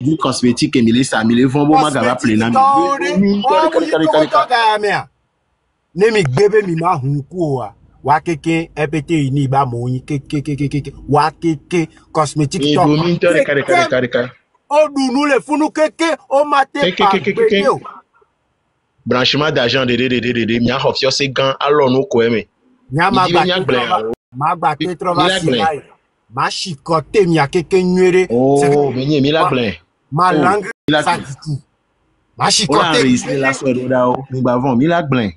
du cosmétique et mille ça mille vont bon magara plein nemi gbebe mi ma hunku wa wakeke EPT ini ba mo yin keke wakeke cosmétique top o dunu le funu keke o mate pa gbede branchement d'argent de mi a office c'est gant alors no ko eme nya magba Petrova ma chicote mi a keke nwere oh menye mi la blanc ma langue ça dit ma chicote la soirée da o mi ba von mi la blanc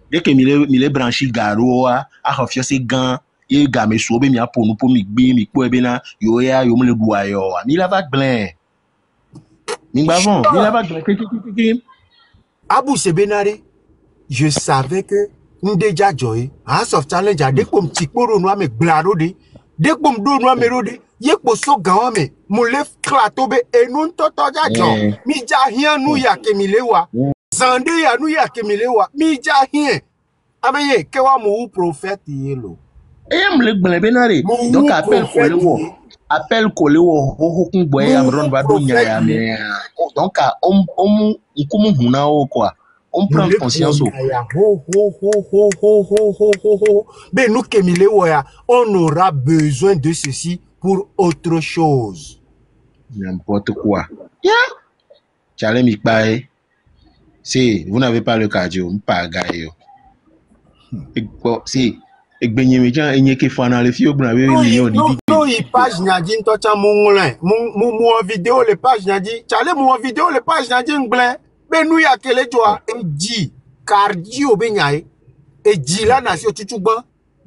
dès que mi branchi garo a office c'est gant e ga me so be mi a ponu po mi gbe mi po ebe na yo ya yo mo le bua yo mi la va blanc mi ba von mi la va blanc Abou Sebenare, je savais que Ndeja Joy, House of Challenge, dès que je me noa me blarode, dès que je me noa me rode, ye ko so gawame, mo le klatobe et non toto jajo, mi ja hien nou ya kemilewa, zande ya nou ya kemilewa, mi ja hien. Ameye, kewa mou prophète yelo. Le Benare, donc appel collé au hokun boy amron va dunya ya me donc on huna o quoi on prend conscience ben nous kemile ya on aura besoin de ceci pour autre chose n'importe quoi Charles Mikbae si vous n'avez pas le cardio pas gaio si egbenye mejan enye ke fana le fio bra be million di no i page nyadi ntocha munglen mu vidéo le page nyadi chale mu vidéo le page nyadi ngble be nu ya kele joa eji cardio be nyai eji la na si otutugban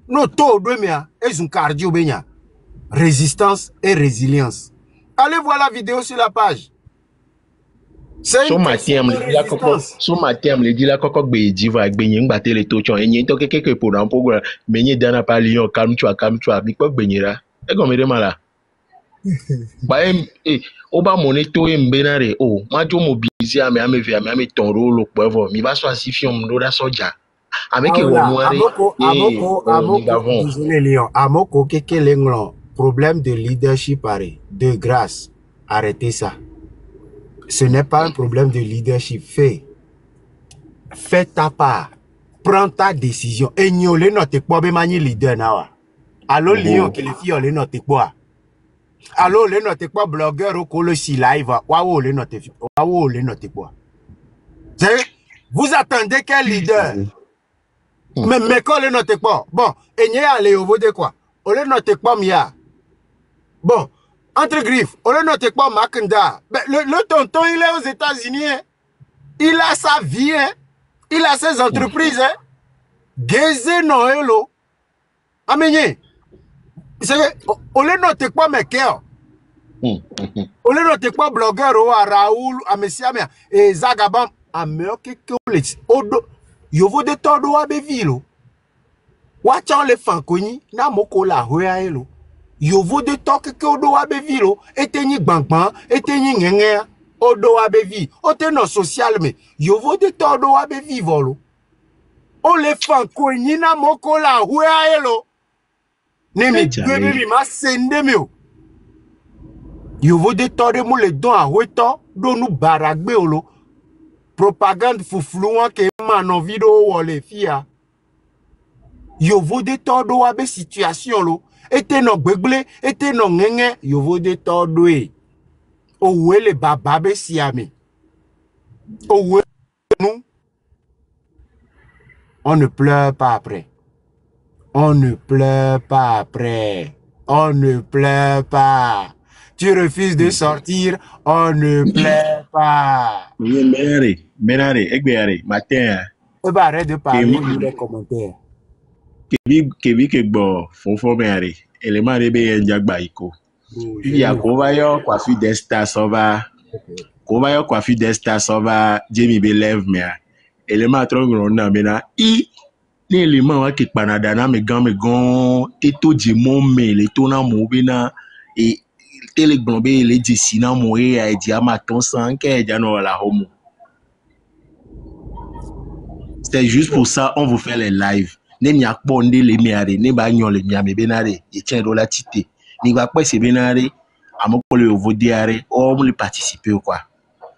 no to do mea ezun cardio be nya résistance et résilience allez voir la vidéo sur la page so matem le di la koko gbe diva gbenye ngba tele to chon enye to keke pour un programme menye dana pa lion calme toi bi ko gbenyera e go mere mala ba o ba moneto e mbenare o ma jo mobiliser ame ton rôle poivre mi va so asifion ndo da soja ameke wo moare désolé lion amoko keke lenglo problème de leadership pare de grâce arrêtez ça. Ce n'est pas un problème de leadership. Fais ta part. Prends ta décision. Et nous, les notes pas mani leader na. Allo lion que les filles les notes pas. Allo les notes pas blogueur au colo si live. Waouh les notes pas. Vous attendez quel leader? Mais quand les notes pas. Bon, et n'y allez au de quoi? On les note pas mia. Bon. Entre griffes, on ne note pas Makenda. Le tonton, il est aux États-Unis. Hein. Il a sa vie. Hein. Il a ses entreprises. Hein. Geze non hello. Amenye. On ne note pas Mekel. On ne note pas blogueur Raoul, Amesiamia et Zagabam. Ameoke Kolex. Odo. Yovo de todo abevilo. Wachan le fankoni. Na moko la hoya hello. Yovo de toque que odo abevilo, eteni bankman, eteni ngenge, odo abevi, oteno social me, yovo de todo abevi volo. O le fanko nina moko la huea elo. Nemi bebe mi ma sende meo. Yovo de tode mou le don a hueto, do nou baragbe olo. Propagande fufluan ke manon video wole fia. Yovo de todo abe situation lo. Ete no gbegle, ete no ngenge, yovo de tordwe. Ouwe le bababe siame. Ouwe nous. On ne pleure pas après. On ne pleure pas après. On ne pleure pas. Tu refuses de sortir, on ne pleure pas. Menare, egbeare, matin. Arrête de parler dans les commentaires. Kebi kegbo fonfo meare élément rebe njagba iko ya kovayo kwafi desta sova Jamie be leve mea élément trongo na mena i ni élément wa ke panada na me gon teto jimon me le tona mo bena et tele glombe le disina mo e a di amaton san ke ja no la homo. C'est juste pour ça on vous fait les lives. Ne n'y a pas de les miare, ne ba nyon les miame benare, et tient la tite. Ni va pas se benare, amokole au vodiare o le participer quoi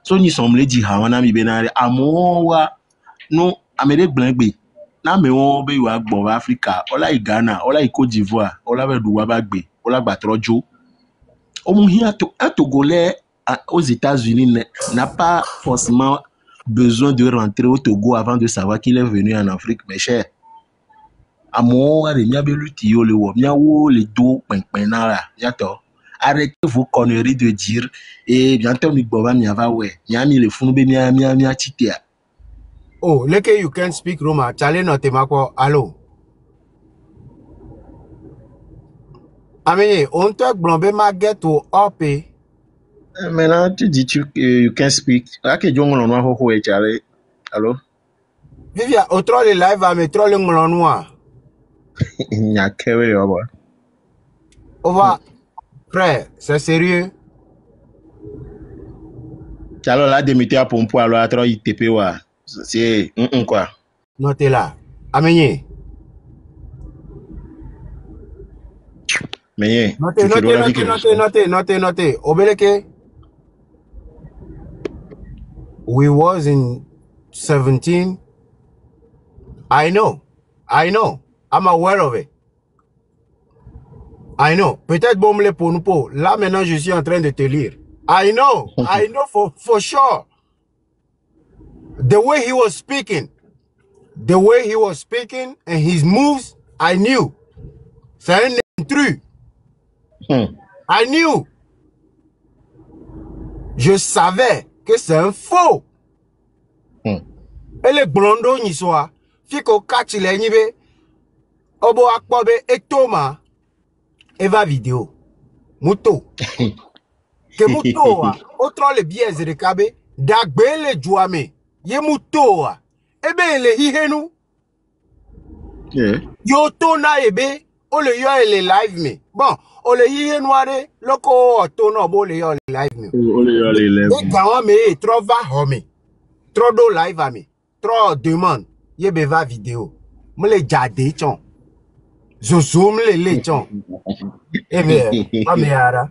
so ni somble di ha wana mi benare amowa no amere gbangbe na me won be wa gbo Africa ola i Ghana ola i Côte d'Ivoire ola be do wa bagbe ola gba trojo o mu hi un Togolais aux États-Unis n'a pas forcément besoin de rentrer au Togo avant de savoir qu'il est venu en Afrique, mes chers. Amour, les miabeluti, le wo, miawo, les dos, penpenara, yato. Arrêtez vos conneries de dire, et bientôt, mi boba, mi ava, ouais, miami, le funu, mia, titia. Oh, leke you can speak Roma, chale no temako, allo. Amenye, on te blombe ma get ou ope. Maintenant, tu dis you can speak. Là, que John Monono, ho, chale. Allô? Vivia, au troll live, à me troll ngolonwa. Nya kewe, oba. Ova, frère, c'est sérieux? Chalo, là, demité à pompo, alors, à trop, il tepe, wa. C'est, quoi. Notez là. Amenye. Mais, Notez. Obeleke. We was in 17. I know. I'm aware of it. I know. Peut-être bon me pour nous pour. Là maintenant je suis en train de te lire. I know for sure. The way he was speaking and his moves, I knew. C'est un intrus. I knew. Je savais que c'est un faux. Et les blondos n'y soient. Fiko kachi le nibe. Obo akpobe et Thomas. Eva vidéo. Muto. Que muto wa. Otro le biais de kabe. Dagbe le jouame. Ye muto wa. Ebe le hihenu. Yo tona ebe. O le yo ele live me. Bon. O le hihenu are. Loko tona obo le yo le live me. O le yo le live me. E gawa me tro va home. Tro do live a me. Tro demande. Ye beva vidéo. Me le jade chon. Zozoom le chon. Eh bien, pas meara.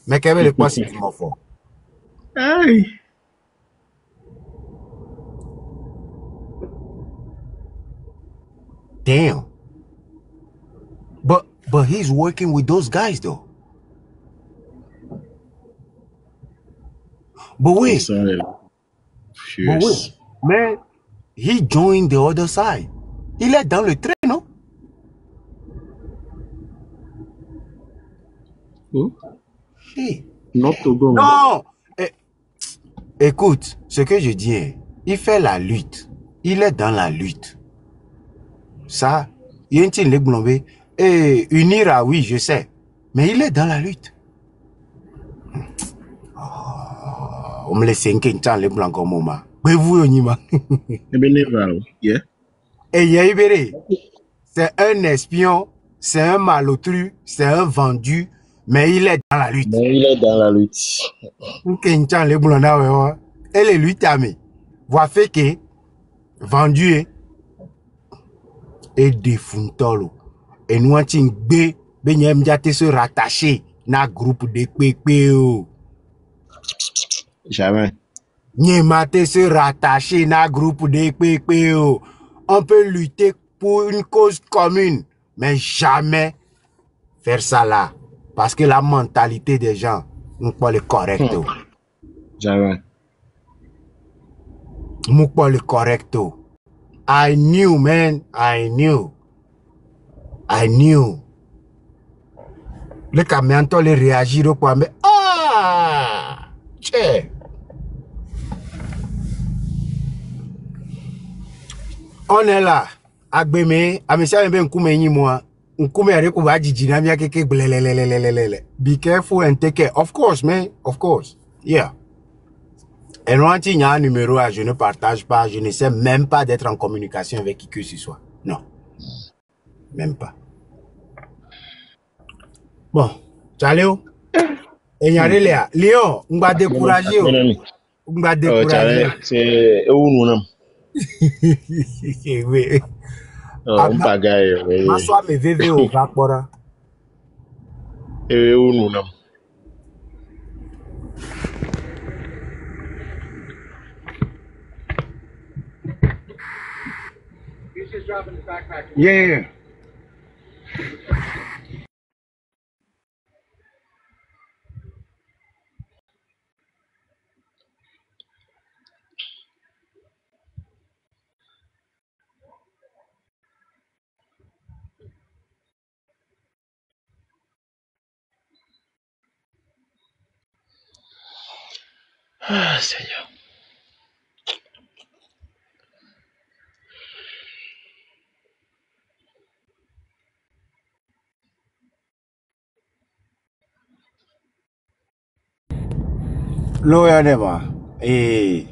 Mais qu'est-ce que le quoi c'est mon fort? Aïe. Damn. But he's working with those guys though. But wait. Man, he joined the other side. Il est dans le train, non? Non! Écoute, ce que je dis, hein, il fait la lutte. Il est dans la lutte. Ça, il y a un petit blonde. Et Unira, oui, je sais. Mais il est dans la lutte. On me laisse un quintal les blancs comme moi. Mais vous, on y va. Et c'est un espion, c'est un malotru, c'est un vendu, mais il est dans la lutte. Et les luttes amées, voient fait que vendu et défuntolo. Et nous avons B, se rattacher na groupe de PPO. Jamais. Niemate se rattacher na groupe de PPO. On peut lutter pour une cause commune, mais jamais faire ça là. Parce que la mentalité des gens n'est pas le correct. Jamais. N'est pas le correct. I knew, man. I knew. Le camion les réagir au point, mais ah! Tchè! On est là. Agbeme, amisa mbe nkume nyi moi. Nkume are ko ba jijina mi akeke blelelelelelele. Be careful and take care. Of course, man. Of course. Yeah. Et non, il y a un numéro, je ne partage pas, je ne sais même pas d'être en communication avec qui que ce soit. Non. Même pas. Bon, Chaleo. Et y a Léa. Léon, on va décourager. On va décourager. C'est où nous sommes. Oui. On pagaille. Ma soeur me VV au Vapora. Et où nous sommes. Yeah. Ah, Seigneur. Lawyer never. Et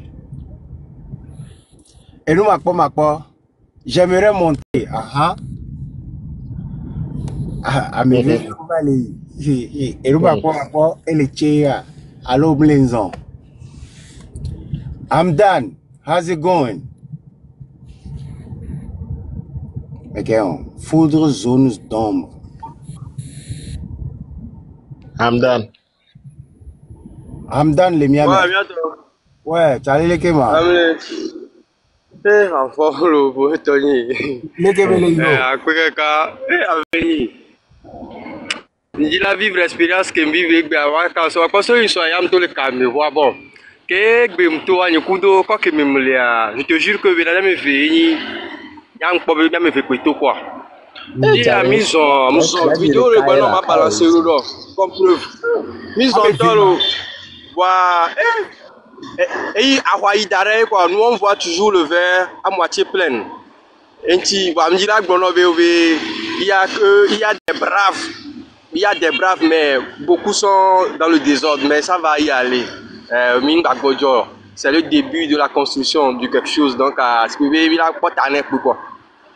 nous, ma pas. J'aimerais monter. À mes vieux, et nous, ma pas. Et les chairs. Allô, Blinzon. I'm done. How's it going? Okay, foudre zones d'ombre. I'm done. I'm done, les miens. Ouais, bientôt. Ouais, tu allais les kéma. Enfant, le beau Tony. Les kéma, les yo. À quoi que venir. Ni la vivre expérience que vivre bien avant quand ça parce que soit yam to le calme voir bon. Que gbe to anyi kudo ko ke memlia. Je te jure que venana me fait yam ko be me fait to quoi. Il a mis en vidéo le bon m'a balancé là comme preuve. Mise en temps wa et à Hawaï quoi, nous on voit toujours le verre à moitié plein. Et il y a des braves. Il y a des braves, mais beaucoup sont dans le désordre, mais ça va y aller. C'est le début de la construction de quelque chose. Donc, il a pas tanné pourquoi.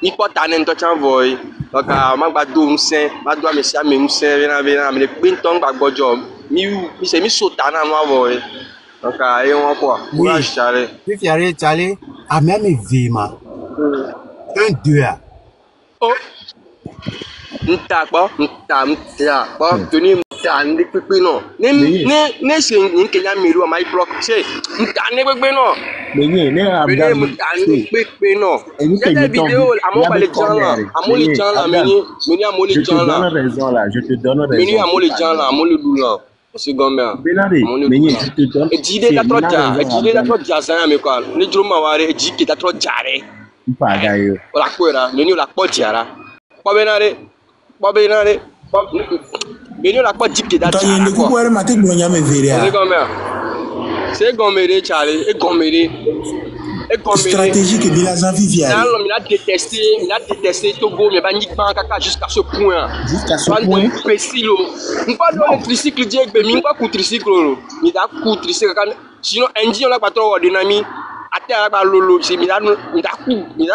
Il pas tanné toi tu envoies. Donc, ma doum c'est, ma doum mais ça même c'est bien mais le pinton bagbojo. Mi c'est mi sotana moi voy. Donc, et on quoi. Oui. Puis Charlie, à même vima. Un deux. Oh. Nta tuni nta ndi pepe no ne se nkenya meru ma block se nta ne pepe no Benye ne abda ndi pepe no cette vidéo amoli jan la meni amoli jan la je te donne raison meni amoli jan la amoli dula c'est gomme Benye je te donne et jide la trop ça me quoi ne juro ma ware jike ta trop jare pas gayo la kwera meni la potiara Bobenare, Benio la pas type d'adresse. C'est gommé, Charlie, et gommé. Stratégie que Bilazan vivait. Il a détesté Togo, mais uniquement jusqu'à ce point. Jusqu'à ce point. Précis, on pas dans le tricycle, mais on pas coup tricycle. Il a coup tricycle. Sinon, Indien, on a pas trop de dynamique. À terre, lolo, c'est il a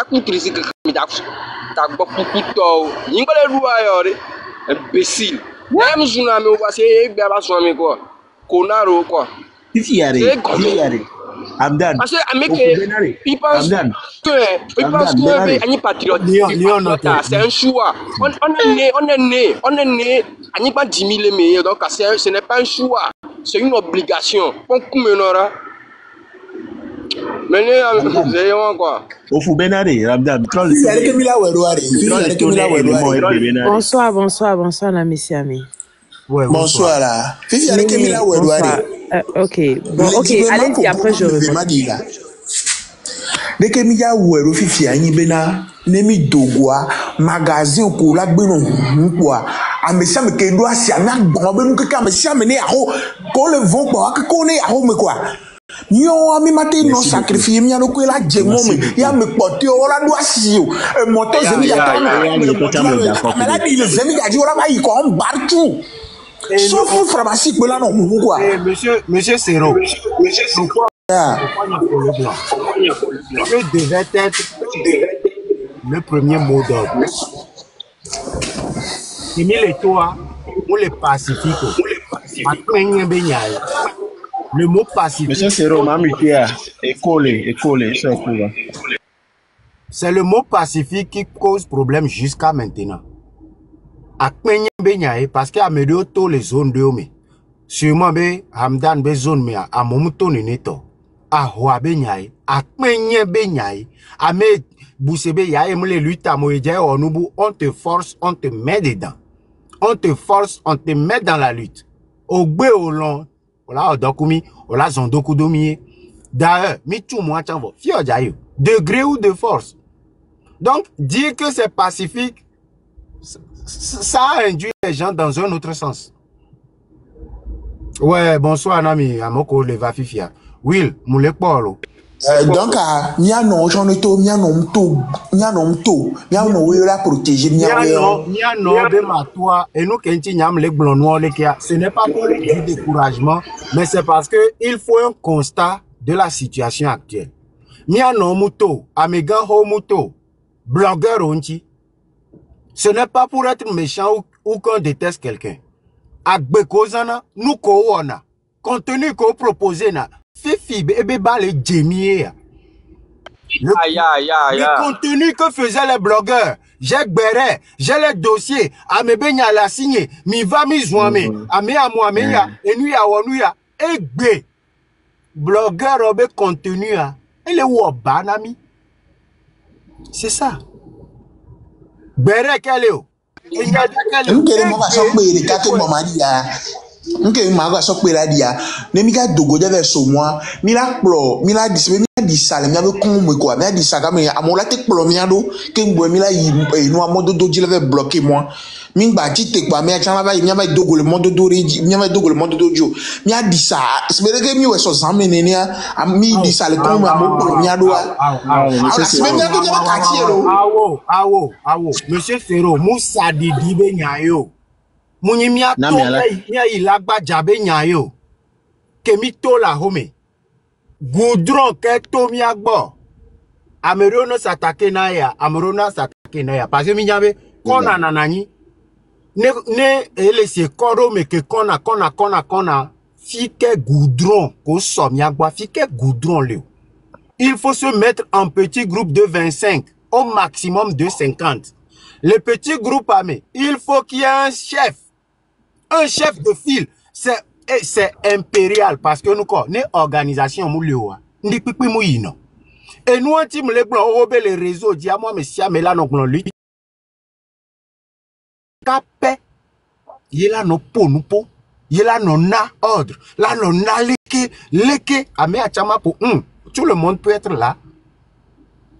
coup tricycle. T'as beaucoup de temps. Il y a des rouailleurs, imbécile. Même si on a mis au passé, il y a des quoi. Conaro, quoi. C'est Amdan. Parce que il pense que un patriote, c'est un choix. On est né, on n'est pas 10 000 meilleurs, donc ce n'est pas un choix, c'est une obligation. On commémorera. Mais nous, quoi. Bonsoir, la Messie Ami. Ouais, bonsoir là. Fifi avec Emila Ouedouari. Ok, bon, ok, allez-y, après je reviens. Dès que Emila Ouedou Fifi a bena nemi dogwa magazine ko la gbeno quoi. Amesa me ke do asia na gbon be nu keka amesa me ne aho ko le vont quoi ko ne aho me quoi. Yo ami maté no sacrifier mi ano ko la jemo me ya me pote o la do asio e moto zemi ya ta me la di le zemi ya di ora ba yi ko on bartu. Sauf une pharmacie que là non quoi. Monsieur Sero. Pourquoi le blanc? Ce devait être le premier mot d'ordre. Les toits ou les pacifiques. Le mot pacifique. Monsieur Sero, école, c'est le mot pacifique qui cause problème jusqu'à maintenant. Parce que Amédio to les zones de Ome. Sûrement be Hamdan be zone me a momuto neneto. ahwa be nyai, akpenye be nyai, ame bousebe ya emle luta moyeje onubu, on te force, on te met dedans. On te force, on te met dans la lutte. Au gbe au long, ola odokumi, ola zondoku domiye. D'ailleurs, mi tout moi chanvo, fio jayo, degré ou de force. Donc, dire que c'est pacifique, ça induit les gens dans un autre sens. Ouais, bonsoir, Nami, Amoko, le Vafifia. Will, moule polo. Donc, mia no j'en to mia no la protéger mia no be matoi et nous kenti nyam les blancs noirs les kia. Ce n'est pas pour du découragement, mais c'est parce que il faut un constat de la situation actuelle. Mia no muto, amega ho muto, blogueur onti. Ce n'est pas pour être méchant ou qu'on déteste quelqu'un. Agbekozana, nous ko wana, contenu ko proposé na. Fifi, bébé, les djemie. Le contenu que faisaient les blogueurs, j'ai gbéré, j'ai les dossiers, amebe nya la signé, mi va mi zouame, ame a moi ya, et nous ya wonu ya, et gbe. Blogueur obe contenu ya, et le wobanami. C'est ça. Gbéré quel est? Okay, maga sokpe la dia. Ne mi ga dogo de verso moi. Mi la plo, mi la dis, mi di sale, mi ave kon mo quoi. Mi a di ça comme amola te plo mi ado, ke mbo mi la yi no amodo do jile ve bloquer moi. Mi ba ti te kwa mi a chama ba mi ave dogo le mondo do reji, mi ave dogo le mondo do jo. Mi a di ça, espere que mi we so zame ne ni a mi di sale kon mo amo plo mi ado. Awo, monsieur Ferro, Moussa di dibe nyayo. Mouni mia to mia ilagba jabe nyayo. Kemi to la home. Goudron ke to mia gbo. Amerono s'attaquer na ya. Amerono s'attaquer na ya. Parce que mi nyabe kona nanani. Ne ele se koro me ke kona. Fike goudron ko so mia gbo. Fike goudron le. Il faut se mettre en petit groupe de 25. Au maximum de 50. Le petit groupe armé. Il faut qu'il y ait un chef. Un chef de file, c'est impérial parce que nous connaissons une organisation moulioa. Ndi pipi mouyino. Et nous on tim les blancs robé les réseaux dia moi monsieur mais là non blanc lui. Capé. Yela no po nous po. Yela no na ordre. Là non na leke ame achama po. Tout le monde peut être là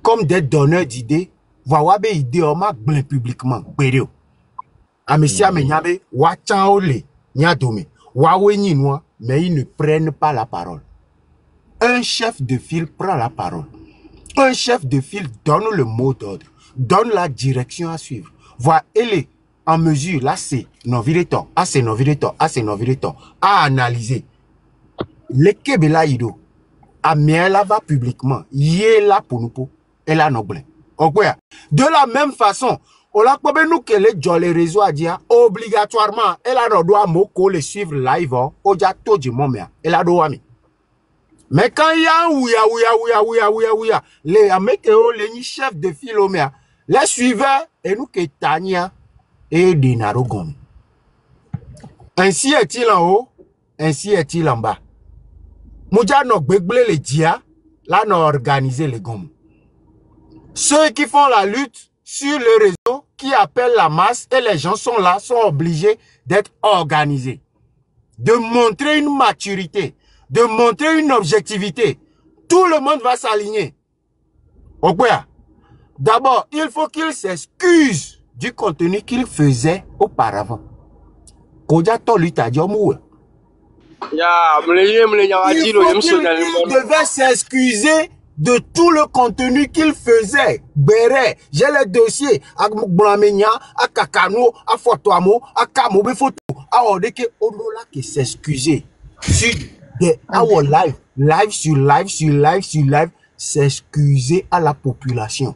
comme des donneurs d'idées. Wawabe idée on m'a blanc publiquement. Pério. Amesia menyabe wachaole nyadome wawe nyinwa mais ils ne prennent pas la parole. Un chef de file prend la parole. Un chef de file donne le mot d'ordre, donne la direction à suivre. Voilà, elle est en mesure, là c'est novireto, c'est novireto, c'est novireto, à analyser. Le kebela ido, a miela va publiquement, yé là pour nous, elle a noble. De la même façon, on a pas nous que les réseaux à dire obligatoirement elle a droit moko les suivre live au jato du moment elle a droit mais quand il y a les américains les chefs de file les suiveurs et nous que Tania et Dinarogon. Ainsi est-il en haut, ainsi est-il en bas. Moudja no gbegle les dia là no organiser les gomme. Ceux qui font la lutte sur le réseau, qui appellent la masse, et les gens sont là, sont obligés d'être organisés. De montrer une maturité, de montrer une objectivité. Tout le monde va s'aligner. D'abord, il faut qu'il s'excuse du contenu qu'il faisait auparavant. Il devait s'excuser de tout le contenu qu'il faisait. Béré, j'ai les dossiers à Blamenia, à Kakano, à Fotoamo, à Kamobe Photo, à Odeke, Odola qui s'excuser sur des live sur live, s'excuser à la population.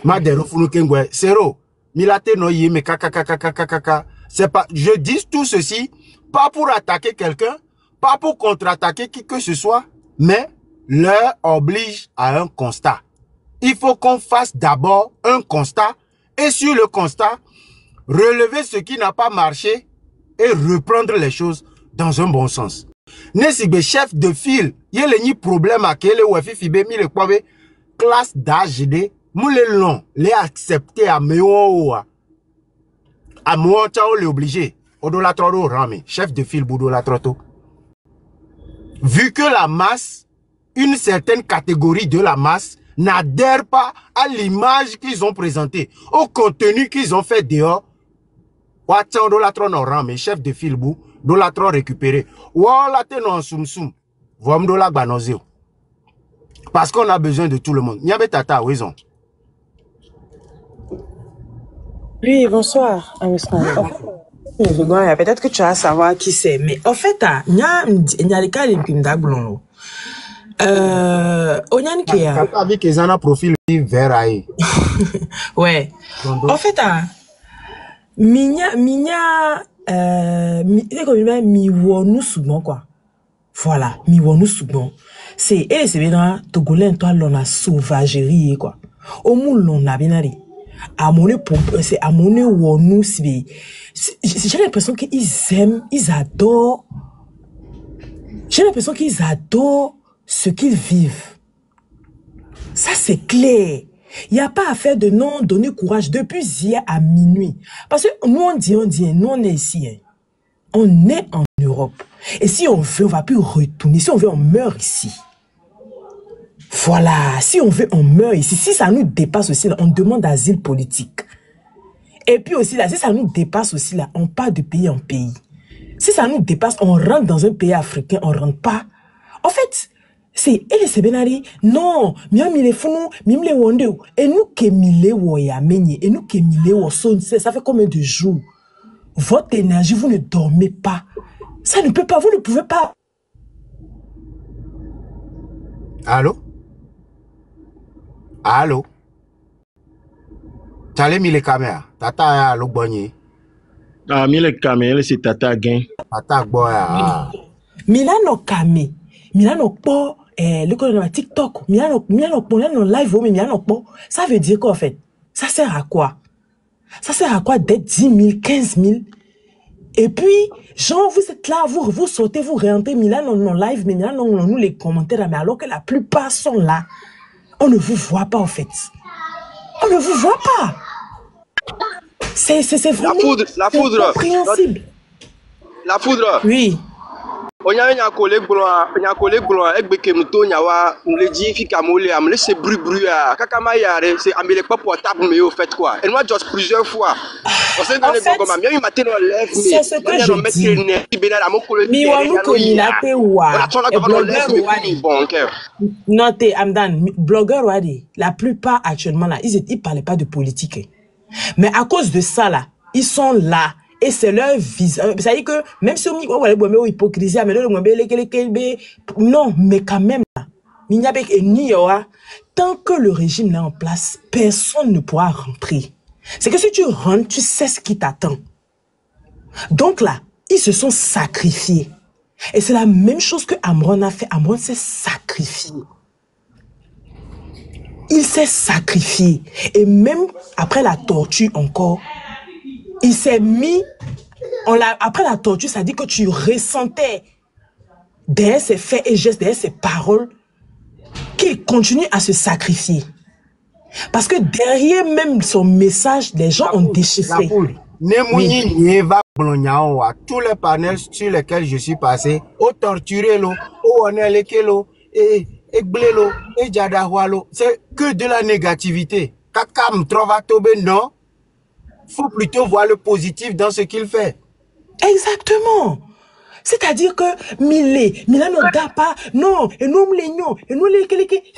Madero Funukengwe, Sero, Milate no yeme kaka. C'est pas, je dis tout ceci, pas pour attaquer quelqu'un, pas pour contre-attaquer qui que ce soit, mais l'heure oblige à un constat. Il faut qu'on fasse d'abord un constat et sur le constat, relever ce qui n'a pas marché et reprendre les choses dans un bon sens. Nesigbe chef de file. Yele ni problème à quel ou fifi mi le quoi classe d'âge de moule long les accepter à meoa. À moi tao le obligé. Odolatro rame chef de file boudolatroto. Vu que la masse, une certaine catégorie de la masse n'adhère pas à l'image qu'ils ont présentée, au contenu qu'ils ont fait dehors. Watson dolatron rame chef de file bou dolatron récupéré. Wala te non soum soum. Vom dola banozeo. Parce qu'on a besoin de tout le monde. Nyabe tata raison. Oui, bonsoir. Peut-être que tu vas savoir qui c'est, mais en fait, il y a des cas qui me donnent. Onyan qui a. Avec les un profil vert. Ouais. En fait, mi wonu souvent quoi. Voilà, mi wonu souvent. C'est bien togolais toi l'on a sauvagerie quoi. Au monde l'on a bien allé. À mon c'est à mon wonu c'est j'ai l'impression qu'ils aiment, ils adorent. J'ai l'impression qu'ils adorent ce qu'ils vivent. Ça c'est clair. Il n'y a pas à faire de non donner courage depuis hier à minuit. Parce que nous on dit, nous on est ici. Hein. On est en Europe. Et si on veut, on ne va plus retourner. Si on veut, on meurt ici. Voilà. Si on veut, on meurt ici. Si ça nous dépasse aussi, là, on demande asile politique. Et puis aussi, là, si ça nous dépasse aussi, là, on part de pays en pays. Si ça nous dépasse, on rentre dans un pays africain, on ne rentre pas. En fait, c'est Benari. Non, miam il est fou, miam les wondé. Et nous qui mille woya menye, et nous qui mille wo son, ça fait combien de jours? Votre énergie, vous ne dormez pas. Ça ne peut pas, vous ne pouvez pas. Allô? Allô? T'allais mis les caméras. Tata allô bonnier. Ah, mis les caméras, c'est Tata Gain. Tata boya. Milano Kame. Milano po. Le code de TikTok. Milano live, mais Milano po. Ça veut dire quoi en fait? Ça sert à quoi? Ça sert à quoi d'être 10 000, 15 000? Et puis, genre, vous êtes là, vous sautez, vous réentrez, Milano non live, mais Milano nous les commentaires, mais alors que la plupart sont là, on ne vous voit pas en fait. On ne vous voit pas. C'est vraiment la foudre. Compréhensible. La foudre. Oui. On y a un collègue blanc, avec Bekemuto, il y a un dit fika molé, am laissé bruit kakama yare, c'est amélé pas portable mais au fait quoi. Et moi just plusieurs fois. On s'est dans les gomma, bien matin on lève c'est ce que je dis. Mi wanu ko nilate wa. Notez, Amdan, blogueur wadi, la plupart actuellement là, ils parlaient pas de politique. Mais à cause de ça là, ils sont là. Et c'est leur vision. Ça veut dire que même si on est hypocrisie, non, mais quand même, tant que le régime est en place, personne ne pourra rentrer. C'est que si tu rentres, tu sais ce qui t'attend. Donc là, ils se sont sacrifiés. Et c'est la même chose que Amron a fait. Amron s'est sacrifié. Il s'est sacrifié. Et même après la torture encore, il s'est mis, après la torture, ça dit que tu ressentais derrière ses faits et gestes, derrière ses paroles, qu'il continue à se sacrifier. Parce que derrière même son message, les gens ont déchiffré. Tous les panels sur lesquels je suis passé, au torturé, au onelekelo, et gblelo, et jadahwalo, c'est que de la négativité. Kakam trovato non. Faut plutôt voir le positif dans ce qu'il fait. Exactement. C'est-à-dire que Milano dapa, non, et nous les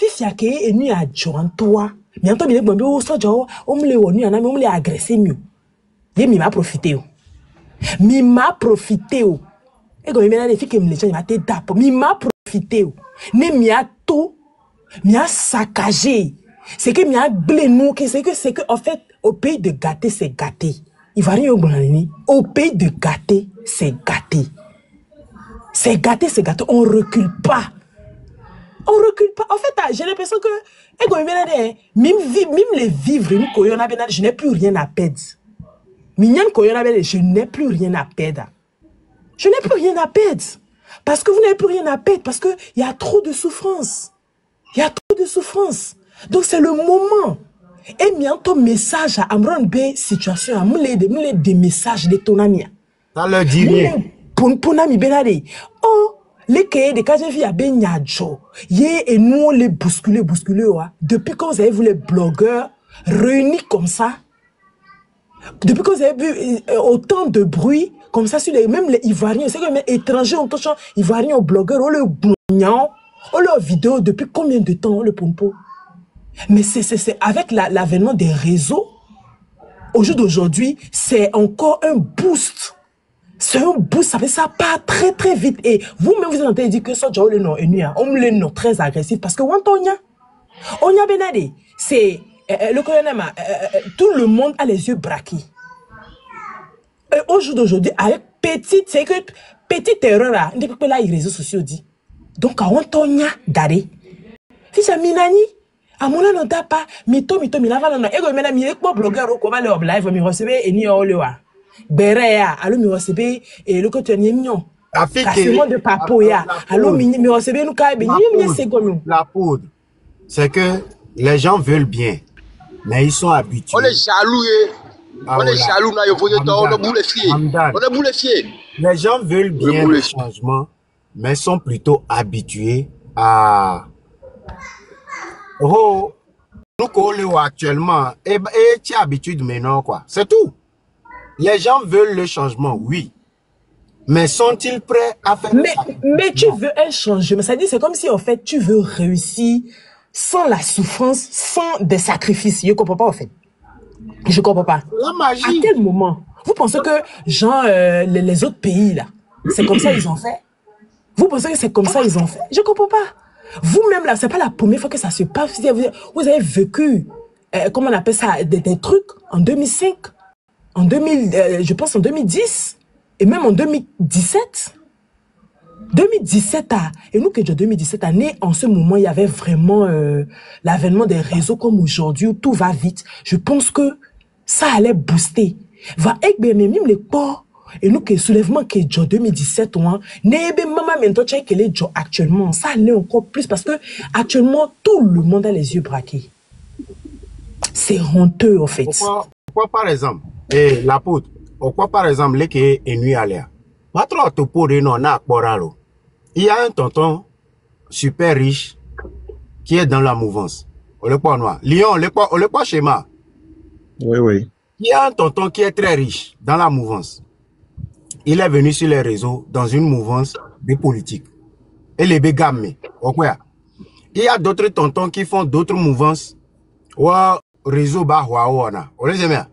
si et nous à toi. Mais en tant que bon, on me les wonu, on me les agressé mieux. Il m'a profité. Mi m'a profité. Et comme il m'a dit que il m'a été dapa, mi m'a profité. Ne m'a tout, m'a saccagé. C'est que m'a blénou, c'est que en fait au pays de gâter, c'est gâté. Il va rien au pays de gâter, c'est gâté. C'est gâté, c'est gâté. On recule pas. On recule pas. En fait, j'ai l'impression que même les vivres, je n'ai plus rien à perdre. Je n'ai plus rien à perdre. Je n'ai plus rien à perdre. Parce que vous n'avez plus rien à perdre, parce qu'il y a trop de souffrance. Il y a trop de souffrance. Donc c'est le moment. Et bientôt message à Amron B situation, à moulé des messages de ton ami. Ça le dit rien. Pour ami benade. Oh, les cahiers de quand j'ai vu à Benyadjo, et nous on les bousculer, ouais. Depuis quand vous avez vu les blogueurs réunis comme ça, depuis que vous avez vu autant de bruit comme ça sur même les Ivoiriens, c'est que les étrangers ont touché Ivoiriens aux blogueurs, on le bougnan, on leur vidéo depuis combien de temps, le pompo. Mais c'est avec l'avènement des réseaux, au jour d'aujourd'hui, c'est encore un boost. C'est un boost, ça fait ça part très très vite. Et vous-même, vous êtes en train de dire que ça, le nom est nuit, on me le très agressif parce que on y a benade, c'est le colonel, tout le monde a les yeux braqués. Au jour d'aujourd'hui, avec petite erreur là, on dit que là, les réseaux sociaux dit. Donc, on tonya dare. Si c'est minani, à mon nom n'a pas, mito, milava, non, et que maintenant, il est pas blogueur au combat, le live, mi recevait et ni au lewa. Berea, allo mi recevait et le côté mignon. Cassement de papoya, allo mi recevait nous caille, c'est comme la poudre. C'est que les gens veulent bien, mais ils sont habitués. On est jaloux, on est jaloux, on a boule fier. On a boule fier. Les gens veulent bien le changement, mais sont plutôt habitués à. Oh, nous actuellement, et tu as habitude maintenant, quoi. C'est tout. Les gens veulent le changement, oui. Mais sont-ils prêts à faire mais tu veux un changement. Ça dit, c'est comme si, en fait, tu veux réussir sans la souffrance, sans des sacrifices. Je ne comprends pas, en fait. Je ne comprends pas. La magie. À quel moment? Vous pensez que, genre, les autres pays, là, c'est comme ça ils ont fait? Vous pensez que c'est comme ça ils ont fait? Je ne comprends pas. Vous-même, là, c'est pas la première fois que ça se passe. Vous avez vécu, comment on appelle ça, des trucs en 2005, en 2000, je pense en 2010, et même en 2017. 2017, et nous, que 2017 année, en ce moment, il y avait vraiment l'avènement des réseaux comme aujourd'hui, où tout va vite. Je pense que ça allait booster. Va même les ports, et nous, que soulèvement que 2017, n'ebe maman maintenant, tu sais qu'elle est actuellement, ça allait encore plus, parce que actuellement, tout le monde a les yeux braqués. C'est honteux, en fait. Pourquoi par exemple, et la poudre, pourquoi par exemple, les qui est nuit à l'air? Il y a un tonton super riche qui est dans la mouvance. On le point noir. Lyon, on le point schéma. Oui, oui. Il y a un tonton qui est très riche dans la mouvance. Il est venu sur les réseaux dans une mouvance de politique. Et les bégamés. Il y a d'autres tontons qui font d'autres mouvances. Ou réseau Bahuaona. On les aime.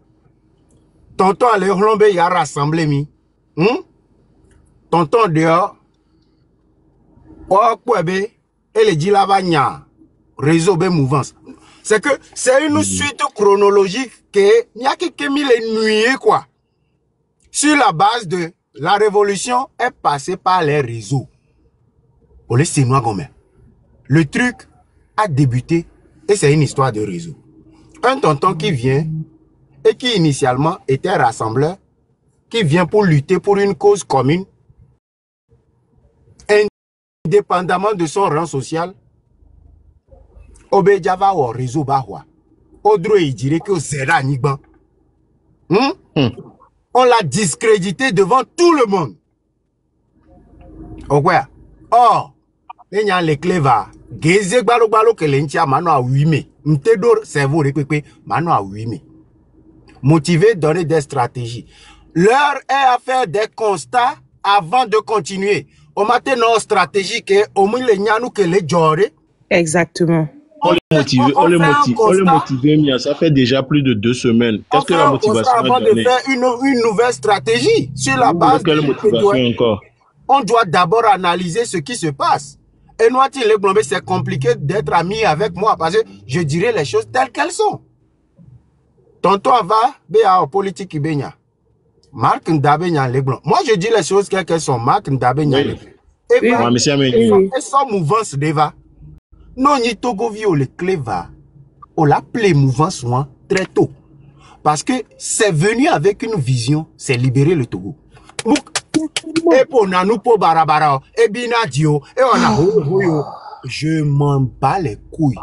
Tonton allait romber, il a rassemblé mi. Tonton dehors. Et les Djilavagna, réseau de mouvance. C'est que c'est une suite chronologique que n'y a que mille nuits, quoi. Sur la base de la révolution est passée par les réseaux. Pour les Sénois gommés. Le truc a débuté et c'est une histoire de réseau. Un tonton qui vient et qui initialement était rassembleur, qui vient pour lutter pour une cause commune, indépendamment de son rang social, Obedjava ou réseau Bahwa. Odro il dirait que c'est Nigban. On l'a discrédité devant tout le monde. Or, il y a les clévas. Geze balo que l'entia mano a 8 mai. M'tedor cerveau répété mano a 8 mai. Motivé, donner des stratégies. L'heure est à faire des constats avant de continuer. On matin nos stratégies que au moins les nyanou que les jore. Exactement. On les motive, mais ça fait déjà plus de 2 semaines. Qu'est-ce que la motivation avant de faire une nouvelle stratégie sur la base de motivation encore. On doit d'abord analyser ce qui se passe. Et nous, c'est compliqué d'être ami avec moi parce que je dirais les choses telles qu'elles sont. Tonton va, béa en politique ibénia. Marc Ndabenya les blancs. Moi, je dis les choses telles qu'elles sont. Marc Ndabenya les blancs. Et sans mouvance d'Eva. Non, ni Togo vio le cléva. On l'appelait mouvance très tôt. Parce que c'est venu avec une vision, c'est libérer le Togo. Et pour nanou pour barabara, et binadio, et on a je m'en bats les couilles.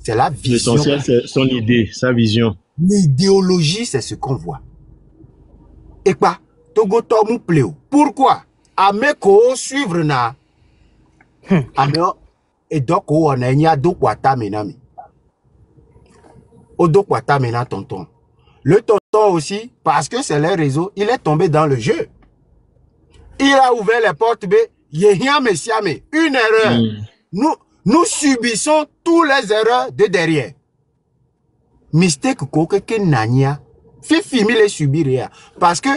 C'est la vision. L'essentiel, c'est son idée, sa vision. L'idéologie, c'est ce qu'on voit. Et quoi? Togo tomu pleo. Pourquoi? Ameko suivre na. Ameko et donc on a nya do kwata menami. O do kwata mena tonton. Le tonton aussi, parce que c'est les réseaux, il est tombé dans le jeu. Il a ouvert les portes, une erreur. Nous subissons tous les erreurs de derrière. Mistake que nania. Fifi les subir. Parce que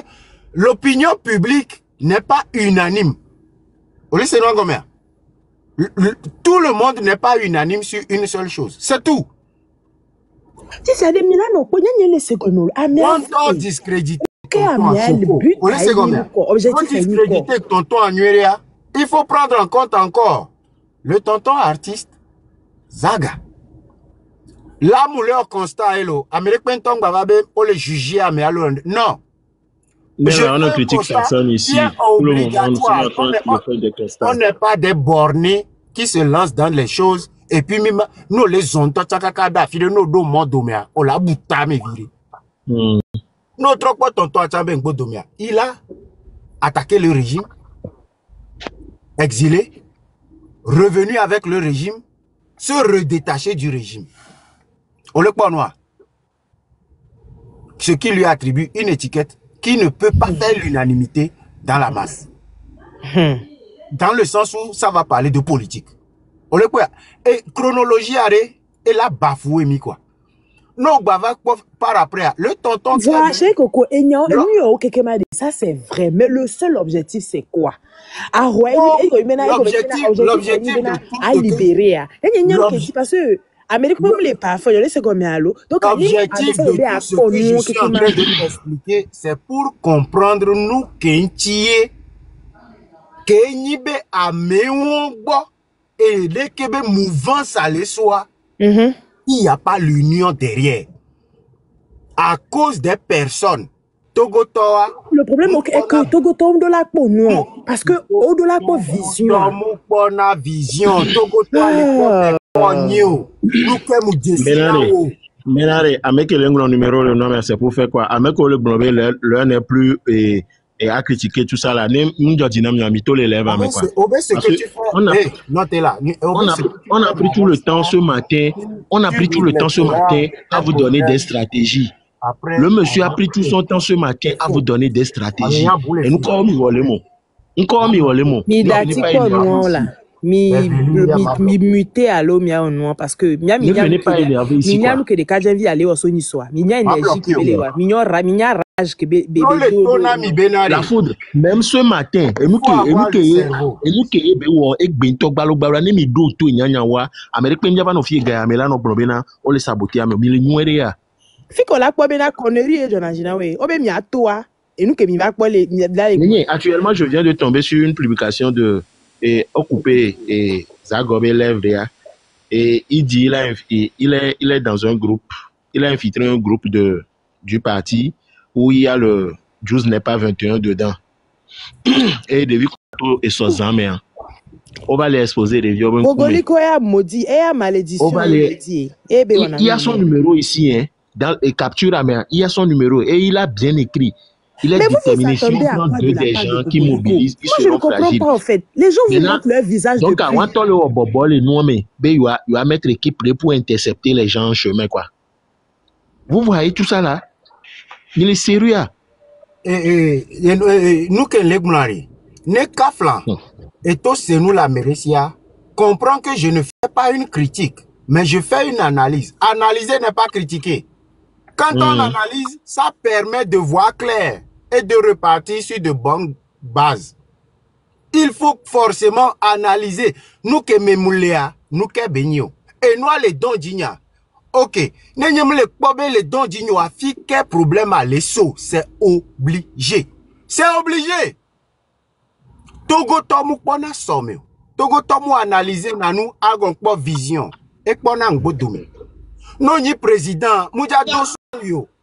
l'opinion publique n'est pas unanime. Tout le monde n'est pas unanime sur une seule chose. C'est tout. Si c'est des Milano, Quand on discrédite tonton Anueria, il faut prendre en compte encore le tonton artiste Zaga. Là, leur constat est là. Américain Tong Bababe, on le juger à non. Mais on ne critique personne ici. Tout le monde, on n'est pas des bornés qui se lancent dans les choses. Et puis, nous les ont on l'a boutamé viré. Notre tonton il a attaqué le régime, exilé, revenu avec le régime, se redétacher du régime. On le croit noir. Ce qui lui attribue une étiquette qui ne peut pas faire l'unanimité dans la masse. Dans le sens où ça va parler de politique. On le croit. Et chronologie elle a bafoué mi quoi. Non, par après, le tonton... Voilà, ça c'est vrai, mais le seul objectif c'est quoi? L'objectif à libérer. Parce que Amérique même les parfums, donc l'objectif de tout ce que je suis en train de t'expliquer, c'est pour comprendre nous qu'Intié, qu'Inyibe Améwongbo et l'équebe mouvance à l'essoi. Il n'y a pas l'union derrière. À cause des personnes. Togotoa. Le problème est que Togotoa de la peau non. Parce que au de la peau vision. Vision. Togotoa Ménare, avec le numéro, le nom, c'est pour faire quoi? Avec le blobé, l'un n'est plus et à critiquer tout ça là. Nous avons mis tous les lèvres avec quoi. On a pris tout le temps ce matin. On a pris tout le temps ce matin à vous donner des stratégies. Le monsieur a pris tout son temps ce matin à vous donner des stratégies. Et nous comme il voit le mot. Nous comme il voit le mot. Mi muté à l'eau mia non parce que mia nous que des cas j'envie aller au soni soir mia énergie que bele wa mia rage que bébé la foudre même ce matin et nous que be wo e gbento gbalo ne mi do to nyanya wa américain mia va no fie ga amela no problème on le saboter am mi nyuere ya fiko la kwa bena connerie et jonagina we obe mi atoa et nous que mi va kwa les actuellement je viens de tomber sur une publication de occupé et Zagobe lève et il dit il est dans un groupe, il a infiltré un groupe du parti où il y a le 12 n'est pas 21 dedans et depuis et son amis on va les exposer des vieux Ogoliko est maudit et malédiction il y a son numéro ici hein dans et capture à main il y a son numéro et il a bien écrit. Il est déterminé sur des gens qui mobilisent, qui seront fragiles. Pas, en fait. Les gens vous montrent leur visage. Donc, quand on le bobol et nous, il va mettre l'équipe pour intercepter les gens en chemin, quoi. Vous voyez tout ça là? Il est sérieux. Nous, que les Gounari, ne kaflan, et tous c'est nous la Mérissia, comprend que je ne fais pas une critique, mais je fais une analyse. Analyser n'est pas critiquer. Quand on analyse, ça permet de voir clair et de repartir sur de bonnes bases. Il faut forcément analyser. Nous que Memouléa, nous que Benio. Et nous les dons d'Igna. Ok. Nous les dons d'Igna. Quel problème à l'ESSO? C'est obligé. C'est obligé. Togo tomu pona somme. Togo tomu analyser nanou agon po vision. Et pona ngodoumé. Non ni président. Mouja dos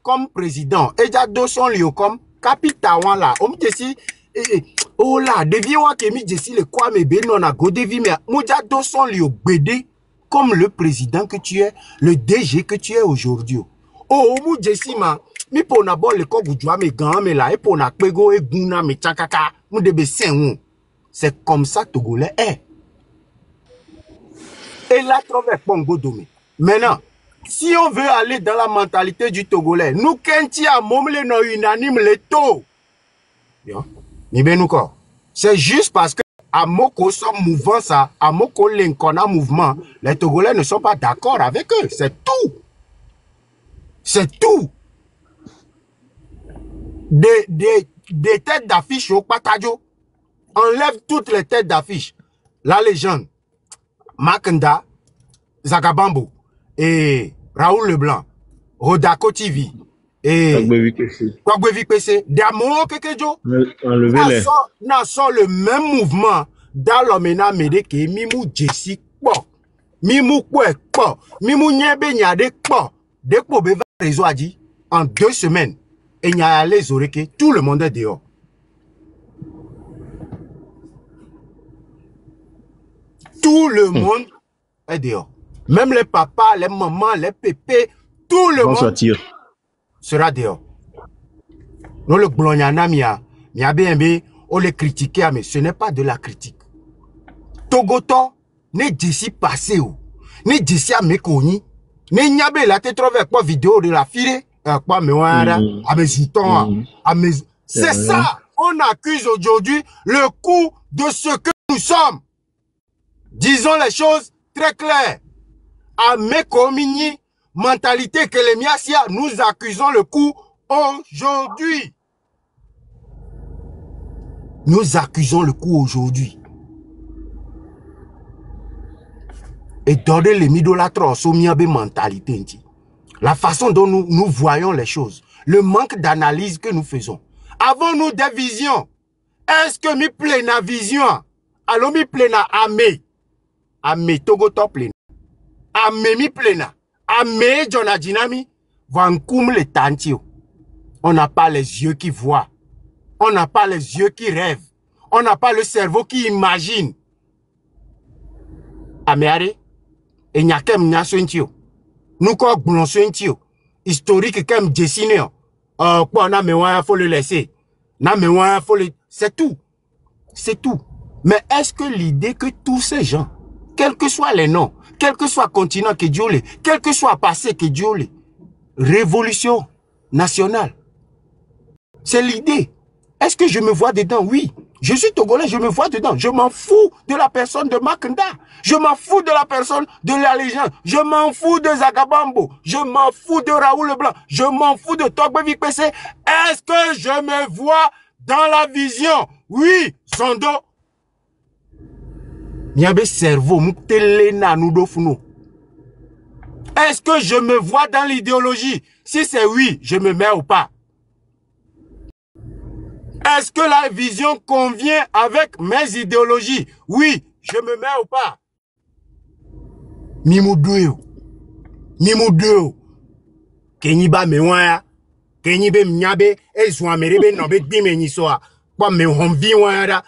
comme président. Et ja dos son lieu comme capitawan là. On me dit oh là, devient moi qui mis Jessie le quoi, mais ben non, a go devi, mais Moudja Dosson lui au BD, comme le président que tu es, le DG que tu es aujourd'hui. Oh, Mou Jessie, ma, mi pour na bol le coq ou me gan, me la, et pour na pego et guna, me tchakaka, mou debe sen. C'est comme ça, Togolais est. Et là, trouvé Pongo Domé. Maintenant, si on veut aller dans la mentalité du Togolais, nous, Kenti a momle no unanime le taux. C'est juste parce que à Moko son mouvement ça, à Moko l'Inkona mouvement, les Togolais ne sont pas d'accord avec eux. C'est tout. C'est tout. Des têtes d'affiche au Patajo. Enlève toutes les têtes d'affiche. La légende. Makanda, Zagabambo et Raoul Leblanc, Rodako TV et Kwagbevi PC. D'amo kekejo. Enlevez-les. N'a sont le même mouvement dans l'omena mede que Mimou Jessie po. Mimou kwe po. Mimou nyebe nyade po. Dès que Beva réseau a dit en 2 semaines et n'y a les oreilles tout le monde est dehors. Tout le monde est dehors. Même les papas, les mamans, les pépés, tout le monde sera dehors. Nous le blonyana mia bien, on les critiquer, mais ce n'est pas de la critique. Togoto, ne d'ici passé ou, ne d'ici à méconi, ne nyabe la te trouve quoi vidéo de la fille, quoi me wara, à mes outons, à mes. C'est ça, on accuse aujourd'hui le coup de ce que nous sommes. Disons les choses très claires. À Mekomini, mentalité que les Miasia, nous accusons le coup aujourd'hui. Nous accusons le coup aujourd'hui. Et donner les midolâtres au miabe mentalité. La façon dont nous voyons les choses. Le manque d'analyse que nous faisons. Avons-nous des visions? Est-ce que mi plena vision? Alors mi plena amé. Amé Togoto plena. Amé mi plena. Amé Jonadinami. Vankoum le tantio. On n'a pas les yeux qui voient. On n'a pas les yeux qui rêvent. On n'a pas le cerveau qui imagine. Améare. Et n'y a qu'un nyasentio. Nous quoi blonsentio. Historique comme dessiné. Quoi na mewa faut le laisser. Na mewa faut le. C'est tout. C'est tout. Mais est-ce que l'idée que tous ces gens, quels que soient les noms, quel que soit le continent que Dieu les, quel que soit le passé que Dieu les, révolution nationale, c'est l'idée. Est-ce que je me vois dedans? Oui. Je suis Togolais, je me vois dedans. Je m'en fous de la personne de Makanda. Je m'en fous de la personne de la légende. Je m'en fous de Zagabambo. Je m'en fous de Raoul Leblanc. Je m'en fous de Togbevi PC. Est-ce que je me vois dans la vision? Oui, Zondo. Niabe cerveau, moutelena nudofuno. Est-ce que je me vois dans l'idéologie? Si c'est oui, je me mets ou pas? Est-ce que la vision convient avec mes idéologies? Oui, je me mets ou pas? Mimoudou. Mimoudou. Kenyiba mewaya. Kenyibe mnyabe. E zwamerebe nobe dime nisoa. Kwa me honvi waya.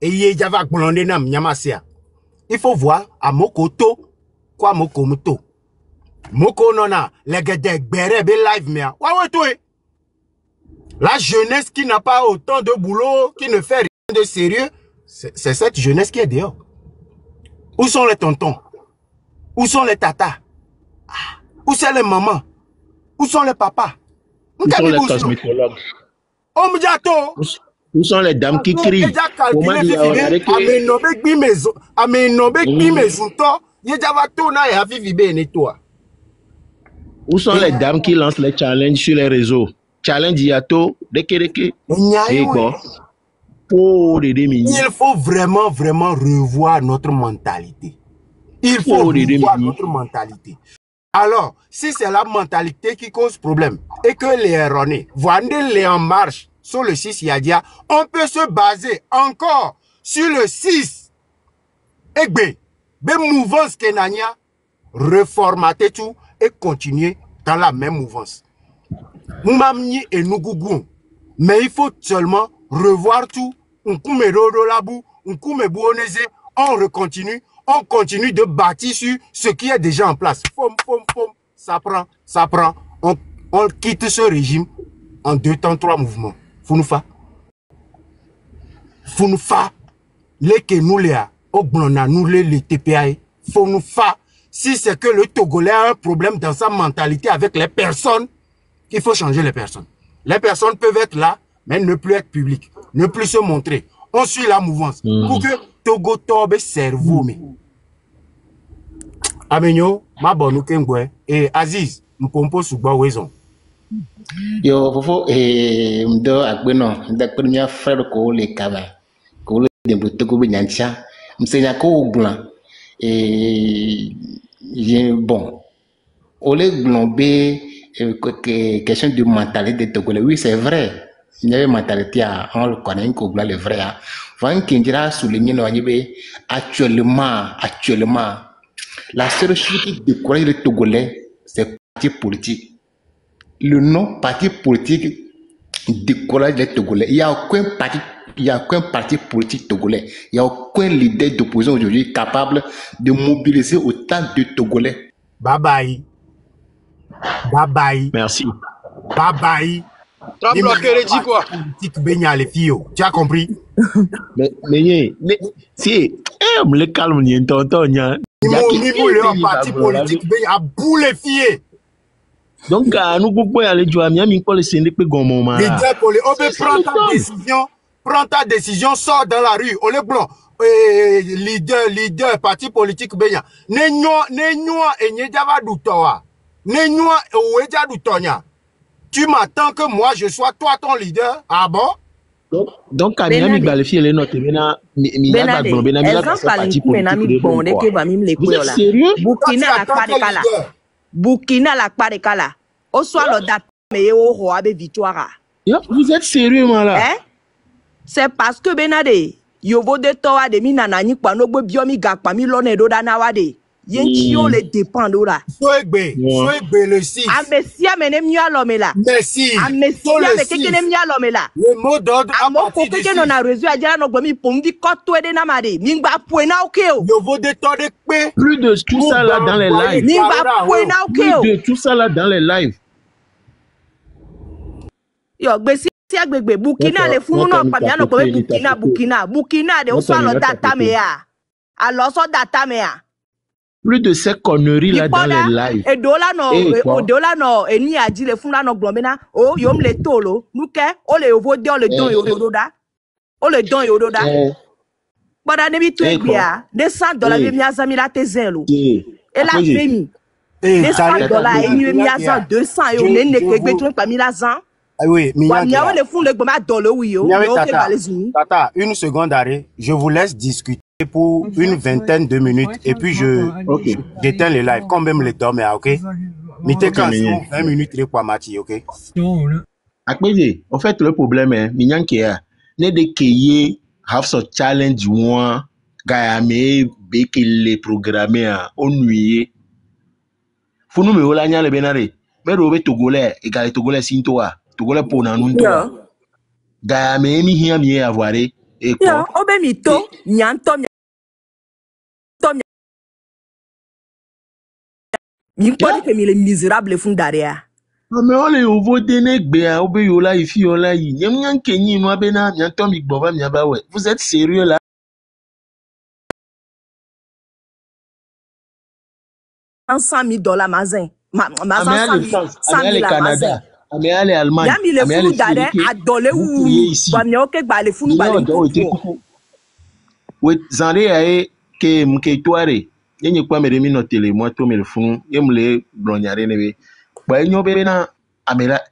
E ye java blonde na mnyamasea. Il faut voir à Mokoto. Quoi Moko muto. Moko nona. Legede berebe live mea. Wawe toi. La jeunesse qui n'a pas autant de boulot, qui ne fait rien de sérieux, c'est cette jeunesse qui est dehors. Où sont les tontons? Où sont les tatas? Où sont les mamans? Où sont les papas? Où sont les cosmétologues? Où sont les dames qui crient? Où sont les dames qui lancent les challenges sur les réseaux? Challenge Yato, Dekereke. Il faut vraiment revoir notre mentalité. Il faut revoir notre mentalité. Alors, si c'est la mentalité qui cause problème et que les erronés, Vandé les en marche sur le 6 Yadia, on peut se baser encore sur le 6. Egbe, mouvance Kenania, reformater tout et continuer dans la même mouvance. Moumamni et Nougougou. Mais il faut seulement revoir tout Nkume Rodo Labou, Nkume Bouonese, on continue de bâtir sur ce qui est déjà en place. Ça prend. On quitte ce régime en 2 temps, 3 mouvements. Founoufa, les Kenouléa, Ogbona, nous les TPA, Founoufa. Si c'est que le Togolais a un problème dans sa mentalité avec les personnes, il faut changer les personnes. Les personnes peuvent être là, mais ne plus être publiques, ne plus se montrer. On suit la mouvance. Pour que Togo tombe cerveau. Amenyo, ma bonne Kengwe, et Aziz, Mpompo Sougba Wezon. Yo, Fofo, Mdo Agbeno, Mda frère ko le kaba, ko le de Togo Benyancha, Msenya ko blanc, bon, au lieu de glomber question de mentalité togolais, oui, c'est vrai. Il y a une mentalité, on le connaît, le vrai. Van Kendra souligné actuellement, la seule chose qui décourage les Togolais, c'est parti politique. Le nom parti politique décourage les Togolais. Il n'y a aucun parti politique togolais. Il n'y a aucun leader d'opposition aujourd'hui capable de mobiliser autant de Togolais. Bye bye. Merci. Bye bye. Tu as compris? Mais si, me le calme, n'y entend, n'y parti politique, à boule fier. Donc, nous pouvons aller jouer à Miami pour le Sénégal. Prends ta décision, sors dans la rue. On est blanc. Leader, parti politique, tu m'attends que moi je sois toi ton leader? Ah bon? Donc, quand Miami qualifie les notes, Burkina la Parekala. Au soir le date mais au roi de victoire. Vous êtes sérieux, là? C'est parce que Benade, Yovo de Toa de Minanani, Panobo Biomi Gakpami Lonedo Danawade. Yenchio les dépend d'ora. Soegbe le 6. Ah, Messia menemia l'omela. Merci. Ah, Messia menemia l'omela. Le mot d'ordre à partir de 6. Non a reçu à dire non gomi pomdi koto de namade. Mingba puena okeo. Yovo de Toa de Kpe. Plus de tout ça là dans les lives. Mingba puena okeo. Plus de tout ça là dans les lives. Yo, Bessi. Burkina les fous non pas bien Burkina de soit le data mea. Alors so data mea. Plus de ces conneries là dans les lives. Et dola no et ni a dit les fous là no glomena oh yom le tolo nous que o le ovo de le don yododa. O le don yododa. Bada ne bi tu bia $200 mi azami la tezelo. Et la femi. $200 et mi azan 200 et on ne que betu pas mi lazan. Ah oui, Tata, une seconde arrêt. Je vous laisse discuter pour une vingtaine de minutes et puis j'éteins les lives. Quand même les dormes, ok? Mettez 20 minutes les quoi mati, ok? En fait, le problème est, Minyan Kea, n'est de Keye, have some challenge one, Gayame, Beke les programmer, on nuit. Faut nous me olagna le benare. Mais Robert Togolais, égal Togolais Sintoa. Togolais pour Nanuntoa. Gayame, mi hia mi avare. Et quoi? Obemito, Nyantom. Il peut que les misérables font derrière. Mais on les ouvre des nègres, obeyola, ifiola, yam kenyi, moi bena, Nyantom, Igboba, Miabawe. Vous êtes sérieux là? $100,000 mazin. Allez Canada. Mais allez Allemagne. Yami les fous derrière à dollar ou Bamioke les fous oui, Zandé aé que mkeitoare. Yenye kwa meremi no télé moi to me le fond, yemle blonyare nebe. Ba enyo bebe na amela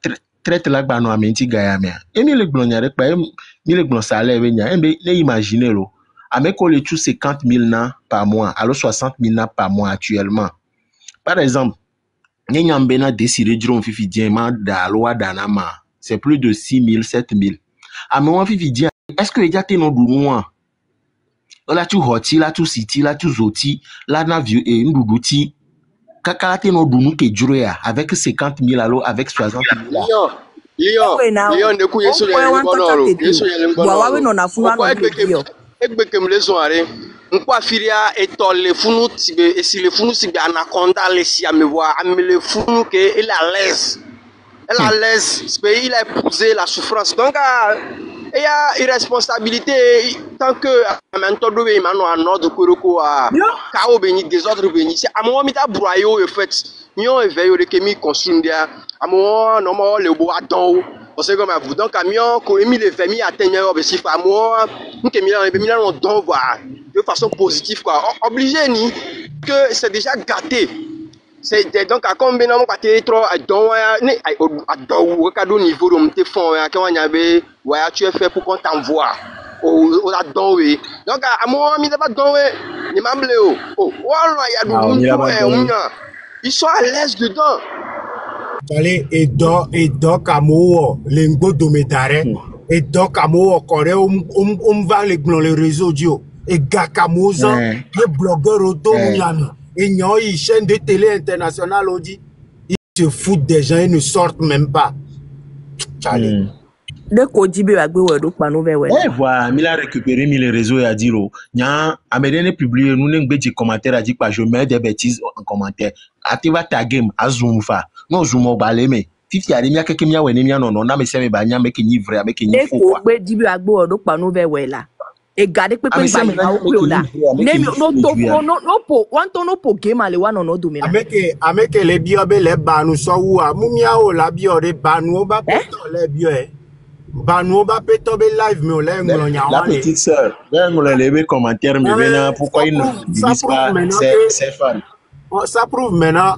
traite la gba no amenti gayame. Emi le blonyare pa mi le blon salaire nya. Embe ne imaginer lo. Ameko le tout 50,000 na par mois, alors 60,000 na par mois actuellement. Par exemple, Nyambena décidé de fifi diamant da loi danama. C'est plus de 6,000, 7,000. Ah, mais on fifi diamant. Est-ce que il y a des noms de là tu hoti, là tu city, là tu zoti, là na vieux et une doudouti. Kakate no dounou ke jurea avec 50,000 alors avec 60,000. Lion de ku yeso ya le bonoro yeso ya le bonoro wa we no na funu ano bio egbekem le so are nkwa firia etole funu tibe esile funu sibe anaconda le si amewa amele funu que il est à l'aise il a épousé la souffrance donc il y a irresponsabilité tant que maintenant do be mano anodre koroko a kawo beni désordre beni c'est à moment mita broyo en fait nyon éveil de kemi construire à moment normalement le bois don parce que comme vous donc camion ko emi le famille atteindre objectif à moi nke Milan on don voir de façon positive quoi obligé ni que c'est déjà gâté. C'est donc à combien on va trop à don à don cadeau niveau de monter fond quand on avait ouais tu es fait pour qu'on t'envoie au à don oui donc à moi mi pas don ni mamble oh voilà il y a du ils sont à l'aise dedans. Allez et do kamo lengo domedare et do kamo coré va les réseaux audio et gakamoza les blogueurs auto yami. Et il y a une chaîne de télé internationale où dit ils se foutent des gens, ils ne sortent même pas. Charlie. De Kodibe a voilà, il a récupéré les réseaux et a dit nya Américain publié nous n'avons pas de commentaires a dit pas je mets des bêtises en commentaire. Ativa ta game à zoom fa. Non zoom au balé mais Fifi a dit que mia wene mia non na me se me banya me kenyi vrai me kenyi faux quoi. De Kodibe a gbo do pa no ve wela. Et gardez que pas là. No po wanto no po game ale wa no do me la. Ameke le bio be le banu so wu a mumia o la bio de banu ba peto le bio banu ba peto be live me o le ngolo nya la petite sœur ben ngolo le commentaire me maintenant pourquoi il ne divise pas ses fans. Ça prouve maintenant